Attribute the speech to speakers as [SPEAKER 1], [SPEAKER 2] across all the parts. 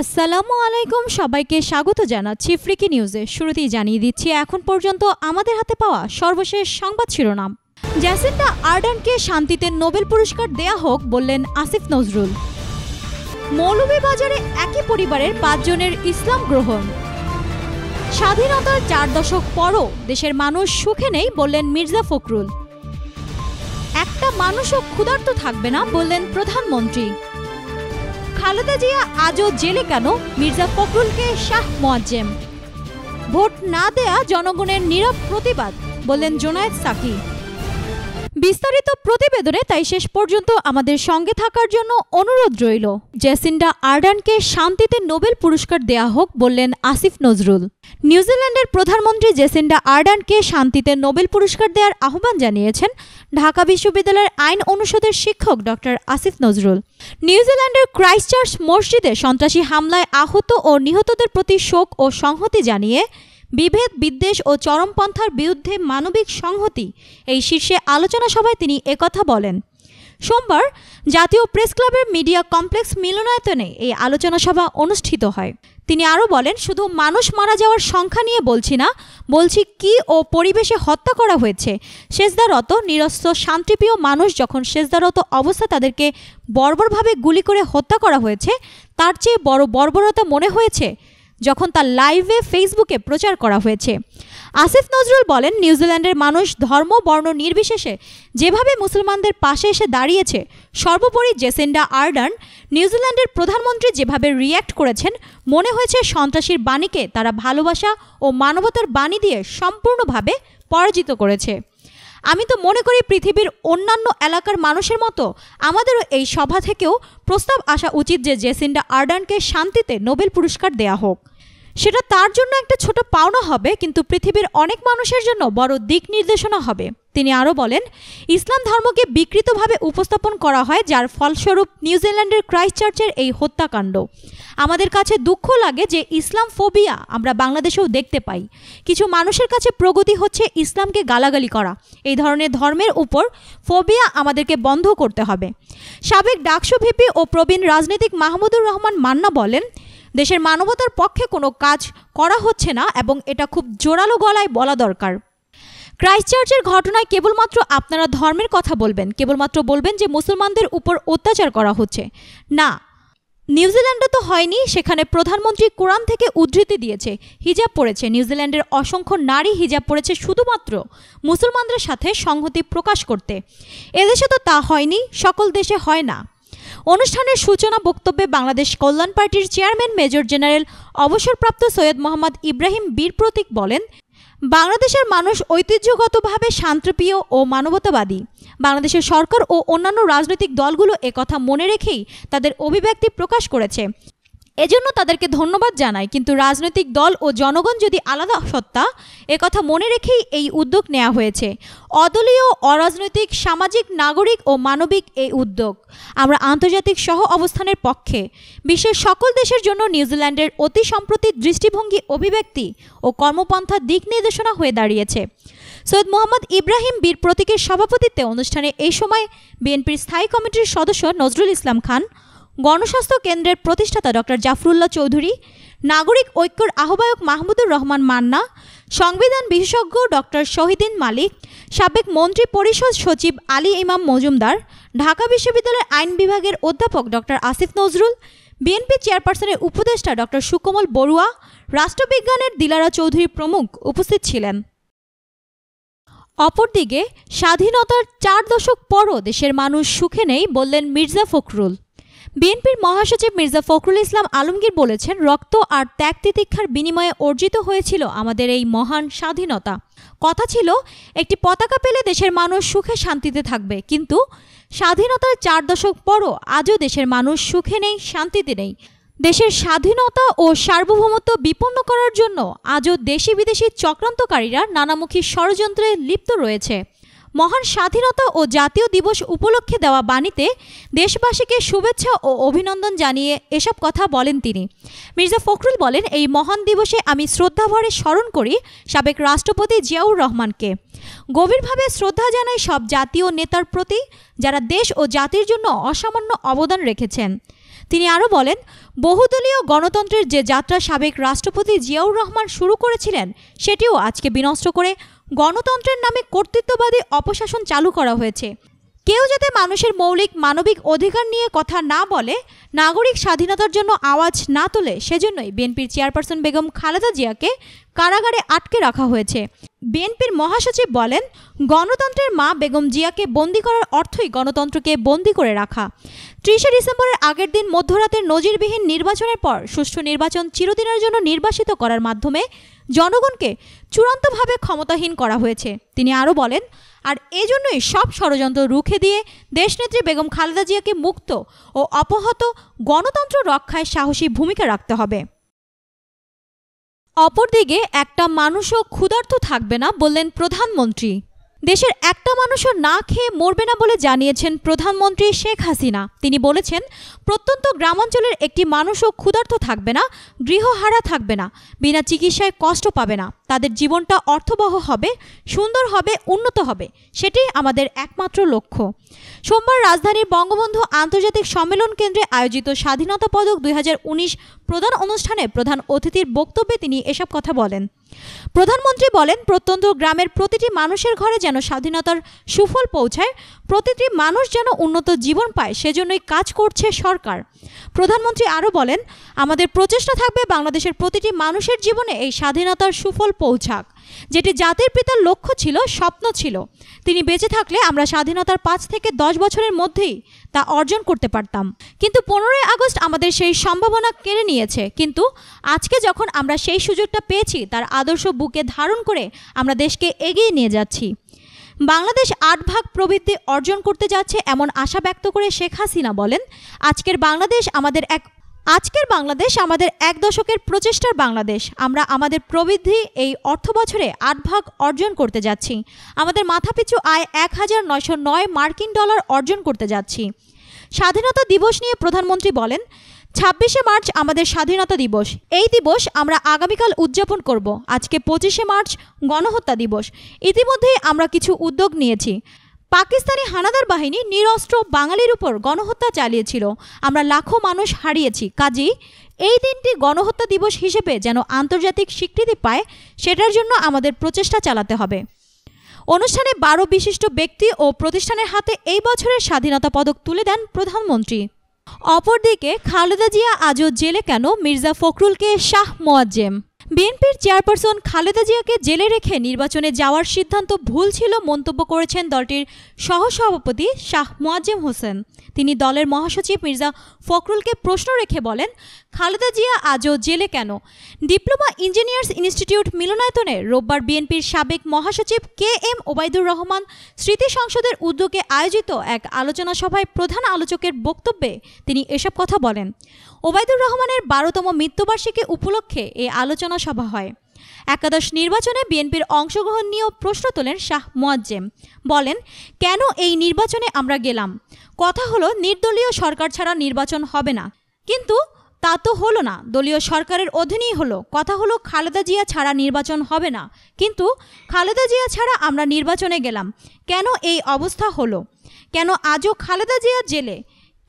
[SPEAKER 1] আসসালামু আলাইকুম, সবাইকে স্বাগত জানাচ্ছি ফ্রিকি নিউজে। শুরুতেই জানিয়ে দিচ্ছি এখন পর্যন্ত আমাদের হাতে পাওয়া সর্বশেষ সংবাদ শিরোনাম। জ্যাসিন্ডা আর্ডার্নকে শান্তিতে নোবেল পুরস্কার দেয়া হোক বললেন আসিফ নজরুল। মৌলভীবাজারে একই পরিবারের 5 জনের ইসলাম গ্রহণ। স্বাধীনতার 4 দশক পরও দেশের মানুষ সুখে নেই বললেন মির্জা ফখরুল। একটা মানুষও ক্ষুধার্ত থাকবে না বললেন প্রধানমন্ত্রী। খালেদা জিয়া আজও জেলে কেন, মির্জা ফখরুলকে শাহ মোয়াজ্জেম। ভোট না দেয়া জনগণের নীরব প্রতিবাদ বললেন জোনায়েদ সাকি। বিস্তারিত প্রতিবেদনে তাই শেষ পর্যন্ত আমাদের সঙ্গে থাকার জন্য অনুরোধ রইল। জ্যাসিন্ডা আর্ডার্নকে শান্তিতে নোবেল পুরস্কার দেয়া হোক বললেন আসিফ নজরুল। নিউজিল্যান্ডের প্রধানমন্ত্রী জ্যাসিন্ডা আর্ডার্নকে শান্তিতে নোবেল পুরস্কার দেওয়ার আহ্বান জানিয়েছেন ঢাকা বিশ্ববিদ্যালয়ের আইন অনুষদের শিক্ষক ডক্টর আসিফ নজরুল। নিউজিল্যান্ডের ক্রাইস্টচার্চ মসজিদে সন্ত্রাসী হামলায় আহত ও নিহতদের প্রতি শোক ও সংহতি জানিয়ে বিভেদ, বিদ্বেষ ও চরমপন্থার বিরুদ্ধে মানবিক সংহতি এই শীর্ষে আলোচনা সভায় তিনি একথা বলেন। সোমবার জাতীয় প্রেস ক্লাবের মিডিয়া কমপ্লেক্স মিলনায়তনে এই আলোচনা সভা অনুষ্ঠিত হয়। তিনি আরও বলেন, শুধু মানুষ মারা যাওয়ার সংখ্যা নিয়ে বলছি না, বলছি কি ও পরিবেশে হত্যা করা হয়েছে। সেজদারত নিরস্ত্র শান্তিপ্রিয় মানুষ যখন সেজদারত অবস্থা তাদেরকে বর্বরভাবে গুলি করে হত্যা করা হয়েছে, তার চেয়ে বড় বর্বরতা মনে হয়েছে যখন তার লাইভে ফেসবুকে প্রচার করা হয়েছে। আসিফ নজরুল বলেন, নিউজিল্যান্ডের মানুষ ধর্ম বর্ণ নির্বিশেষে যেভাবে মুসলমানদের পাশে এসে দাঁড়িয়েছে, সর্বোপরি জ্যাসিন্ডা আর্ডার্ন নিউজিল্যান্ডের প্রধানমন্ত্রী যেভাবে রিয়্যাক্ট করেছেন, মনে হয়েছে সন্ত্রাসীর বাণীকে তারা ভালোবাসা ও মানবতার বাণী দিয়ে সম্পূর্ণভাবে পরাজিত করেছে। আমি তো মনে করি পৃথিবীর অন্যান্য এলাকার মানুষের মতো আমাদেরও এই সভা থেকেও প্রস্তাব আসা উচিত যে জ্যাসিন্ডা আর্ডার্নকে শান্তিতে নোবেল পুরস্কার দেয়া হোক। সেটা তার জন্য একটা ছোট পাওনা হবে, কিন্তু পৃথিবীর অনেক মানুষের জন্য বড় দিক নির্দেশনা হবে। তিনি আরও বলেন, ইসলাম ধর্মকে বিকৃতভাবে উপস্থাপন করা হয়, যার ফলস্বরূপ নিউজিল্যান্ডের ক্রাইস্টচার্চের এই হত্যাকাণ্ড। আমাদের কাছে দুঃখ লাগে যে ইসলাম ফোবিয়া আমরা বাংলাদেশেও দেখতে পাই। কিছু মানুষের কাছে প্রগতি হচ্ছে ইসলামকে গালাগালি করা। এই ধরনের ধর্মের উপর ফোবিয়া আমাদেরকে বন্ধ করতে হবে। সাবেক ডাকসু ভিপি ও প্রবীণ রাজনীতিক মাহমুদুর রহমান মান্না বলেন, দেশের মানবতার পক্ষে কোনো কাজ করা হচ্ছে না এবং এটা খুব জোরালো গলায় বলা দরকার। ক্রাইস্টচার্চের ঘটনায় কেবলমাত্র আপনারা ধর্মের কথা বলবেন, কেবলমাত্র বলবেন যে মুসলমানদের উপর অত্যাচার করা হচ্ছে। না, নিউজিল্যান্ডে তো হয়নি। সেখানে প্রধানমন্ত্রী কোরআন থেকে উদ্ধৃতি দিয়েছে, হিজাব পড়েছে। নিউজিল্যান্ডের অসংখ্য নারী হিজাব পড়েছে শুধুমাত্র মুসলমানদের সাথে সংহতি প্রকাশ করতে। এদেশে তো তা হয়নি, সকল দেশে হয় না। অনুষ্ঠানের সূচনা বক্তব্যে বাংলাদেশ কল্যাণ পার্টির চেয়ারম্যান মেজর জেনারেল অবসরপ্রাপ্ত সৈয়দ মোহাম্মদ ইব্রাহিম বীর প্রতীক বলেন, বাংলাদেশের মানুষ ঐতিহ্যগতভাবে শান্তিপ্রিয় ও মানবতাবাদী। বাংলাদেশের সরকার ও অন্যান্য রাজনৈতিক দলগুলো একথা মনে রেখেই তাদের অভিব্যক্তি প্রকাশ করেছে, এজন্য তাদেরকে ধন্যবাদ জানাই। কিন্তু রাজনৈতিক দল ও জনগণ যদি আলাদা সত্তা, একথা মনে রেখেই এই উদ্যোগ নেওয়া হয়েছে। অদলীয়, অরাজনৈতিক, সামাজিক, নাগরিক ও মানবিক এই উদ্যোগ। আমরা আন্তর্জাতিক সহ অবস্থানের পক্ষে। বিশ্বের সকল দেশের জন্য নিউজিল্যান্ডের অতি সম্প্রতি দৃষ্টিভঙ্গি, অভিব্যক্তি ও কর্মপন্থা দিক নির্দেশনা হয়ে দাঁড়িয়েছে। সৈয়দ মোহাম্মদ ইব্রাহিম বীর প্রতীকের সভাপতিত্বে অনুষ্ঠানে এই সময় বিএনপির স্থায়ী কমিটির সদস্য নজরুল ইসলাম খান, গণস্বাস্থ্য কেন্দ্রের প্রতিষ্ঠাতা ডক্টর জাফরুল্লাহ চৌধুরী, নাগরিক ঐক্যর আহ্বায়ক মাহমুদুর রহমান মান্না, সংবিধান বিশেষজ্ঞ ডক্টর শহীদিন মালিক, সাবেক মন্ত্রী পরিষদ সচিব আলী ইমাম মজুমদার, ঢাকা বিশ্ববিদ্যালয়ের আইন বিভাগের অধ্যাপক ডক্টর আসিফ নজরুল, বিএনপি চেয়ারপারসনের উপদেষ্টা ডক্টর সুকমল বড়ুয়া, রাষ্ট্রবিজ্ঞানের দিলারা চৌধুরী প্রমুখ উপস্থিত ছিলেন। অপরদিকে স্বাধীনতার 4 দশক পরও দেশের মানুষ সুখে নেই বললেন মির্জা ফখরুল। বিএনপির মহাসচিব মির্জা ফখরুল ইসলাম আলমগীর বলেছেন, রক্ত আর ত্যাগ তিতিক্ষার বিনিময়ে অর্জিত হয়েছিল আমাদের এই মহান স্বাধীনতা। কথা ছিল একটি পতাকা পেলে দেশের মানুষ সুখে শান্তিতে থাকবে, কিন্তু স্বাধীনতার 4 দশক পরও আজও দেশের মানুষ সুখে নেই, শান্তিতে নেই। দেশের স্বাধীনতা ও সার্বভৌমত্ব বিপন্ন করার জন্য আজও দেশি বিদেশি চক্রান্তকারীরা নানামুখী ষড়যন্ত্রে লিপ্ত রয়েছে। মহান স্বাধীনতা ও জাতীয় দিবস উপলক্ষে দেওয়া বাণীতে দেশবাসীকে শুভেচ্ছা ও অভিনন্দন জানিয়ে এসব কথা বলেন তিনি। মির্জা ফখরুল বলেন, এই মহান দিবসে আমি শ্রদ্ধাভরে স্মরণ করি সাবেক রাষ্ট্রপতি জিয়াউর রহমানকে। গভীরভাবে শ্রদ্ধা জানাই সব জাতীয় নেতার প্রতি, যারা দেশ ও জাতির জন্য অসামান্য অবদান রেখেছেন। তিনি আরও বলেন, বহুদলীয় গণতন্ত্রের যে যাত্রা সাবেক রাষ্ট্রপতি জিয়াউর রহমান শুরু করেছিলেন সেটিও আজকে বিনষ্ট করে গণতন্ত্রের নামে কর্তৃত্ববাদী অপশাসন চালু করা হয়েছে। কেউ যাতে মানুষের মৌলিক মানবিক অধিকার নিয়ে কথা না বলে, নাগরিক স্বাধীনতার জন্য আওয়াজ না তোলে, সেজন্যই বিএনপির চেয়ারপারসন বেগম খালেদা জিয়াকে কারাগারে আটকে রাখা হয়েছে। বিএনপির মহাসচিব বলেন, গণতন্ত্রের মা বেগম জিয়াকে বন্দি করার অর্থই গণতন্ত্রকে বন্দি করে রাখা। 30শে ডিসেম্বরের আগের দিন মধ্যরাতের নজিরবিহীন নির্বাচনের পর সুষ্ঠু নির্বাচন চিরদিনের জন্য নির্বাসিত করার মাধ্যমে জনগণকে চূড়ান্তভাবে ক্ষমতাহীন করা হয়েছে। তিনি আরও বলেন, আর এজন্যই সব ষড়যন্ত্র রুখে দিয়ে দেশনেত্রী বেগম খালেদা জিয়াকে মুক্ত ও অপহত গণতন্ত্র রক্ষায় সাহসী ভূমিকা রাখতে হবে। অপরদিকে একটা মানুষও ক্ষুধার্ত থাকবে না বললেন প্রধানমন্ত্রী। দেশের একটা মানুষও না খেয়ে মরবে না বলে জানিয়েছেন প্রধানমন্ত্রী শেখ হাসিনা। তিনি বলেছেন, প্রত্যন্ত গ্রামাঞ্চলের একটি মানুষও ক্ষুধার্ত থাকবে না, গৃহহারা থাকবে না, বিনা চিকিৎসায় কষ্ট পাবে না। তাদের জীবনটা অর্থবহ হবে, সুন্দর হবে, উন্নত হবে, সেটাই আমাদের একমাত্র লক্ষ্য। সোমবার রাজধানীর বঙ্গবন্ধু আন্তর্জাতিক সম্মেলন কেন্দ্রে আয়োজিত স্বাধীনতা পদক 2019 প্রদান অনুষ্ঠানে প্রধান অতিথির বক্তব্যে তিনি এসব কথা বলেন। প্রধানমন্ত্রী বলেন, প্রত্যন্ত গ্রামের প্রতিটি মানুষের ঘরে যেন স্বাধীনতার সুফল পৌঁছায়, প্রতিটি মানুষ যেন উন্নত জীবন পায়, সেজন্যই কাজ করছে সরকার। প্রধানমন্ত্রী আরও বলেন, আমাদের প্রচেষ্টা থাকবে বাংলাদেশের প্রতিটি মানুষের জীবনে এই স্বাধীনতার সুফল পৌঁছাক, যেটি জাতির পিতার লক্ষ্য ছিল, স্বপ্ন ছিল। তিনি বেঁচে থাকলে আমরা স্বাধীনতার 5 থেকে 10 বছরের মধ্যেই তা অর্জন করতে পারতাম, কিন্তু 15ই আগস্ট আমাদের সেই সম্ভাবনা কেড়ে নিয়েছে। কিন্তু আজকে যখন আমরা সেই সুযোগটা পেয়েছি, তার আদর্শ বুকে ধারণ করে আমরা দেশকে এগিয়ে নিয়ে যাচ্ছি। বাংলাদেশ 8 ভাগ প্রবৃদ্ধি অর্জন করতে যাচ্ছে এমন আশা ব্যক্ত করে শেখ হাসিনা বলেন, আজকের বাংলাদেশ আমাদের 1 দশকের প্রচেষ্টার বাংলাদেশ। আমরা আমাদের প্রবৃদ্ধি এই অর্থ বছরে 8 ভাগ অর্জন করতে যাচ্ছি। আমাদের মাথাপিছু আয় $1909 মার্কিন অর্জন করতে যাচ্ছি। স্বাধীনতা দিবস নিয়ে প্রধানমন্ত্রী বলেন, 26শে মার্চ আমাদের স্বাধীনতা দিবস। এই দিবস আমরা আগামীকাল উদযাপন করব। আজকে 25শে মার্চ গণহত্যা দিবস। ইতিমধ্যেই আমরা কিছু উদ্যোগ নিয়েছি। পাকিস্তানি হানাদার বাহিনী নিরস্ত্র বাঙালির উপর গণহত্যা চালিয়েছিল। আমরা লাখো মানুষ হারিয়েছি। কাজেই এই দিনটি গণহত্যা দিবস হিসেবে যেন আন্তর্জাতিক স্বীকৃতি পায়, সেটার জন্য আমাদের প্রচেষ্টা চালাতে হবে। অনুষ্ঠানে 12 বিশিষ্ট ব্যক্তি ও প্রতিষ্ঠানের হাতে এই বছরের স্বাধীনতা পদক তুলে দেন প্রধানমন্ত্রী। অপরদিকে খালেদা জিয়া আজও জেলে কেন, মির্জা ফখরুলকে শাহ মোয়াজ্জেম। বিএনপির চেয়ারপারসন খালেদা জিয়াকে জেলে রেখে নির্বাচনে যাওয়ার সিদ্ধান্ত ভুল ছিল মন্তব্য করেছেন দলটির সহসভাপতি শাহ মোয়াজ্জেম হোসেন। তিনি দলের মহাসচিব মির্জা ফখরুলকে প্রশ্ন রেখে বলেন, খালেদা জিয়া আজও জেলে কেন? ডিপ্লোমা ইঞ্জিনিয়ার্স ইনস্টিটিউট মিলনায়তনে রোববার বিএনপির সাবেক মহাসচিব KM ওবায়দুর রহমান স্মৃতি সংসদের উদ্যোগে আয়োজিত এক আলোচনা সভায় প্রধান আলোচকের বক্তব্যে তিনি এসব কথা বলেন। ওবায়দুর রহমানের 12তম মৃত্যুবার্ষিকী উপলক্ষে এই আলোচনা সভা হয়। একাদশ নির্বাচনে বিএনপির অংশগ্রহণ নিয়েও প্রশ্ন তোলেন শাহ মোয়াজ্জেম। বলেন, কেন এই নির্বাচনে আমরা গেলাম? কথা হলো নির্দলীয় সরকার ছাড়া নির্বাচন হবে না, কিন্তু তা তো হলো না, দলীয় সরকারের অধীনেই হলো। কথা হলো খালেদা জিয়া ছাড়া নির্বাচন হবে না, কিন্তু খালেদা জিয়া ছাড়া আমরা নির্বাচনে গেলাম। কেন এই অবস্থা হলো? কেন আজও খালেদা জিয়া জেলে?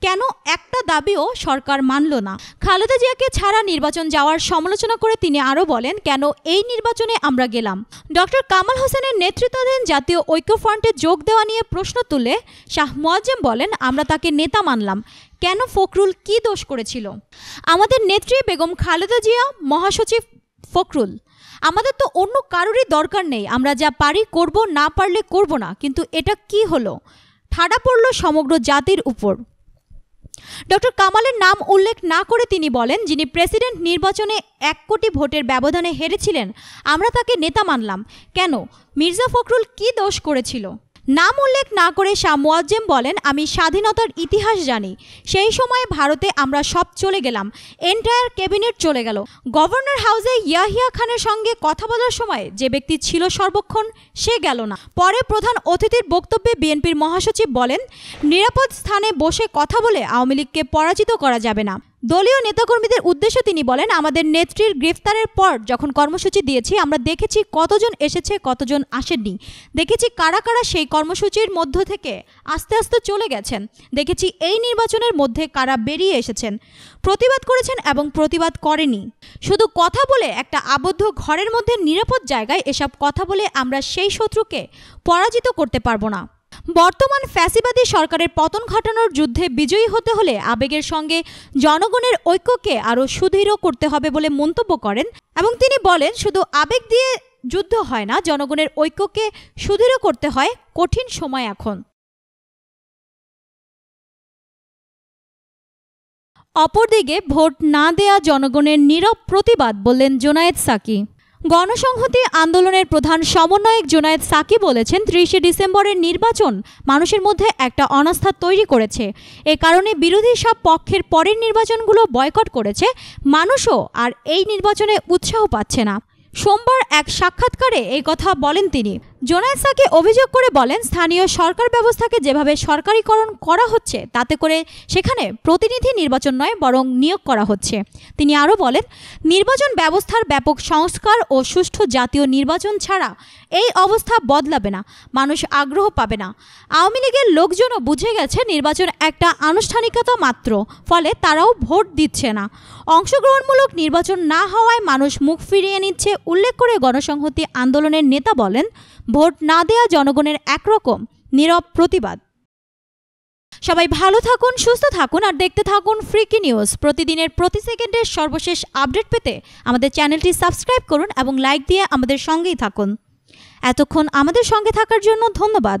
[SPEAKER 1] কেন একটা দাবিও সরকার মানল না? খালেদা জিয়াকে ছাড়া নির্বাচন যাওয়ার সমালোচনা করে তিনি আরও বলেন, কেন এই নির্বাচনে আমরা গেলাম? ডক্টর কামাল হোসেনের নেতৃত্বাধীন জাতীয় ঐক্যফ্রন্টে যোগ দেওয়া নিয়ে প্রশ্ন তুলে শাহ মোয়াজ্জেম বলেন, আমরা তাকে নেতা মানলাম। কেন? ফখরুল কি দোষ করেছিল? আমাদের নেত্রী বেগম খালেদা জিয়া, মহাসচিব ফখরুল। আমাদের তো অন্য কারোরই দরকার নেই। আমরা যা পারি করব, না পারলে করব না। কিন্তু এটা কি হলো? ঠাডা পড়ল সমগ্র জাতির উপর। ডক্টর কামালের নাম উল্লেখ না করে তিনি বলেন, যিনি প্রেসিডেন্ট নির্বাচনে 1 কোটি ভোটের ব্যবধানে হেরেছিলেন, আমরা তাকে নেতা মানলাম। কেন? মির্জা ফখরুল কি দোষ করেছিল? নাম উল্লেখ না করে শাহ মোয়াজ্জেম বলেন, আমি স্বাধীনতার ইতিহাস জানি। সেই সময় ভারতে আমরা সব চলে গেলাম, এন্টায়ার ক্যাবিনেট চলে গেল। গভর্নর হাউসে ইয়াহিয়া খানের সঙ্গে কথা বলার সময় যে ব্যক্তি ছিল সর্বক্ষণ, সে গেল না। পরে প্রধান অতিথির বক্তব্যে বিএনপির মহাসচিব বলেন, নিরাপদ স্থানে বসে কথা বলে আওয়ামী লীগকে পরাজিত করা যাবে না। দলীয় নেতাকর্মীদের উদ্দেশ্যে তিনি বলেন, আমাদের নেত্রীর গ্রেফতারের পর যখন কর্মসূচি দিয়েছি আমরা দেখেছি কতজন এসেছে কতজন আসেননি, দেখেছি কারা কারা সেই কর্মসূচির মধ্য থেকে আস্তে আস্তে চলে গেছেন, দেখেছি এই নির্বাচনের মধ্যে কারা বেরিয়ে এসেছেন, প্রতিবাদ করেছেন এবং প্রতিবাদ করেনি। শুধু কথা বলে একটা আবদ্ধ ঘরের মধ্যে নিরাপদ জায়গায় এসব কথা বলে আমরা সেই শত্রুকে পরাজিত করতে পারবো না। বর্তমান ফ্যাসিবাদী সরকারের পতন ঘটানোর যুদ্ধে বিজয়ী হতে হলে আবেগের সঙ্গে জনগণের ঐক্যকে আরও সুদৃঢ় করতে হবে বলে মন্তব্য করেন এবং তিনি বলেন, শুধু আবেগ দিয়ে যুদ্ধ হয় না, জনগণের ঐক্যকে সুদৃঢ় করতে হয়। কঠিন সময় এখন। অপরদিকে ভোট না দেয়া জনগণের নীরব প্রতিবাদ, বললেন জোনায়েদ সাকি। গণসংহতি আন্দোলনের প্রধান সমন্বয়ক জোনায়েদ সাকি বলেছেন, ৩০শে ডিসেম্বরের নির্বাচন মানুষের মধ্যে একটা অনাস্থা তৈরি করেছে। এ কারণে বিরোধী সব পক্ষের পরের নির্বাচনগুলো বয়কট করেছে। মানুষও আর এই নির্বাচনে উৎসাহ পাচ্ছে না। সোমবার এক সাক্ষাৎকারে এই কথা বলেন তিনি। জোনায়েদ সাকি অভিযোগ করে বলেন, স্থানীয় সরকার ব্যবস্থাকে যেভাবে সরকারিকরণ করা হচ্ছে তাতে করে সেখানে প্রতিনিধি নির্বাচন নয় বরং নিয়োগ করা হচ্ছে। তিনি আরও বলেন, নির্বাচন ব্যবস্থার ব্যাপক সংস্কার ও সুষ্ঠু জাতীয় নির্বাচন ছাড়া এই অবস্থা বদলাবে না, মানুষ আগ্রহ পাবে না। আওয়ামী লীগের লোকজনও বুঝে গেছে নির্বাচন একটা আনুষ্ঠানিকতা মাত্র, ফলে তারাও ভোট দিচ্ছে না। অংশগ্রহণমূলক নির্বাচন না হওয়ায় মানুষ মুখ ফিরিয়ে নিচ্ছে উল্লেখ করে গণসংহতি আন্দোলনের নেতা বলেন, ভোট না দেয়া জনগণের একরকম নীরব প্রতিবাদ। সবাই ভালো থাকুন, সুস্থ থাকুন আর দেখতে থাকুন ফ্রিকি নিউজ। প্রতিদিনের প্রতি সেকেন্ডের সর্বশেষ আপডেট পেতে আমাদের চ্যানেলটি সাবস্ক্রাইব করুন এবং লাইক দিয়ে আমাদের সঙ্গেই থাকুন। এতক্ষণ আমাদের সঙ্গে থাকার জন্য ধন্যবাদ।